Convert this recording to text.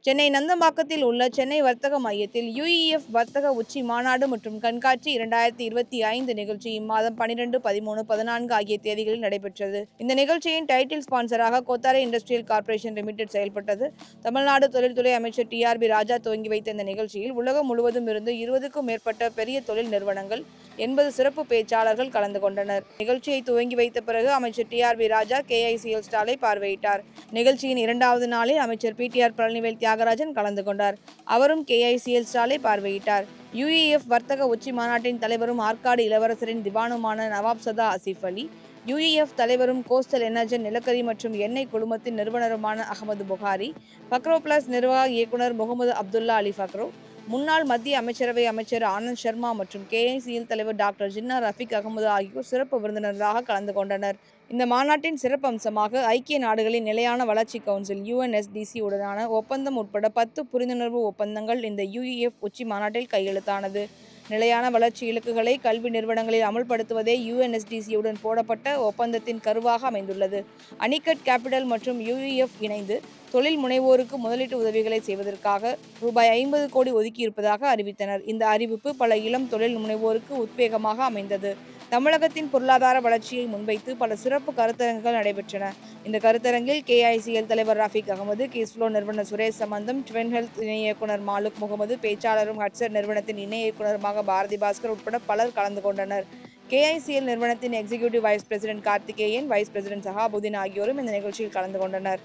சென்னை நந்தம்பாக்கத்தில் உள்ள சென்னை வர்த்தக மையத்தில் யுஇஎஃப் வர்த்தக உச்சி மாநாடு மற்றும் கண்காட்சி 2025 நிகழ்ச்சி இம்மாதம் 12, 13, 14 ஆகிய தேதிகளில் நடைபெற்றது. இந்த நிகழ்ச்சியின் டைட்டில் ஸ்பான்சராக கோத்தாரி இண்டஸ்ட்ரியல் கார்ப்பரேஷன் லிமிடெட் செயல்பட்டது. தமிழ்நாடு தொழில்துறை அமைச்சர் டிஆர்பி ராஜா துவங்கி வைத்த இந்த நிகழ்ச்சியில் உலகம் முழுவதும் இருந்து 20க்கும் மேற்பட்ட பெரிய தொழில் நிறுவனங்கள், 80 சிறப்பு பேச்சாளர்கள் கலந்து கொண்டனர். நிகழ்ச்சியை துவங்கி வைத்த பிறகு அமைச்சர் டிஆர்பி ராஜா கேஐசிஎல் ஸ்டாலை பார்வையிட்டார். நிகழ்ச்சியின் இரண்டாவது நாளில் அமைச்சர் பிடிஆர் பழனிவேல் தியாகராஜன் கலந்து கொண்டார். அவரும் கேஐசிஎல் ஸ்டாலை பார்வையிட்டார். யுஇஎஃப் வர்த்தக உச்சி மாநாட்டின் தலைவரும் ஆற்காடு இளவரசரின் திவானுமான நவாப் சதா ஆசிஃப் அலி, யுஇஎஃப் தலைவரும் கோஸ்டல் எனர்ஜன் நிலக்கரி மற்றும் எண்ணெய் குழுமத்தின் நிறுவனருமான அகமது புகாரி, ஃபக்ரோ பிளஸ் நிர்வாக இயக்குநர் முகமது அப்துல்லா அலி ஃபக்ரோ, முன்னாள் மத்திய அமைச்சரவை அமைச்சர் ஆனந்த் சர்மா மற்றும் கேஐசிஎல் தலைவர் டாக்டர் ஜின்னா ரஃபீக் அகமது ஆகியோர் சிறப்பு விருந்தினராக கலந்து கொண்டனர். இந்த மாநாட்டின் சிறப்பம்சமாக ஐக்கிய நாடுகளின் நிலையான வளர்ச்சி கவுன்சில் UNSDC உடனான ஒப்பந்தம் உட்பட 10 புரிந்துணர்வு ஒப்பந்தங்கள் இந்த யுஇஎஃப் உச்சி மாநாட்டில் கையெழுத்தானது. நிலையான வளர்ச்சி இலக்குகளை கல்வி நிறுவனங்களில் அமல்படுத்துவதே UNSDC-உடன் போடப்பட்ட ஒப்பந்தத்தின் கருவாக அமைந்துள்ளது. அனிகட் கேபிட்டல் மற்றும் யுஇஎஃப் இணைந்து தொழில் முனைவோருக்கு முதலீட்டு உதவிகளை செய்வதற்காக ரூபாய் 50 கோடி ஒதுக்கியிருப்பதாக அறிவித்தனர். இந்த அறிவிப்பு பல இளம் தொழில் முனைவோருக்கு உத்வேகமாக அமைந்தது. தமிழகத்தின் பொருளாதார வளர்ச்சியை முன்வைத்து பல சிறப்பு கருத்தரங்குகள் நடைபெற்றன. இந்த கருத்தரங்கில் கேஐசிஎல் தலைவர் ரஃபீக் அகமது, கிஸ்ஃப்ளோ நிறுவனர் சுரேஷ் சம்பந்தம், ட்வின் ஹெல்த் இணை இயக்குநர் மாலுக் முகமது, பேச்சாளரும் ஹட்சர் நிறுவனத்தின் இணை இயக்குநருமாக பாரதி பாஸ்கர் உட்பட பலர் கலந்து கொண்டனர். கேஐசிஎல் நிறுவனத்தின் executive vice president Karthikeyan, vice president Shahabuddin ஆகியோரும் இந்த நிகழ்ச்சியில் கலந்து கொண்டனர்.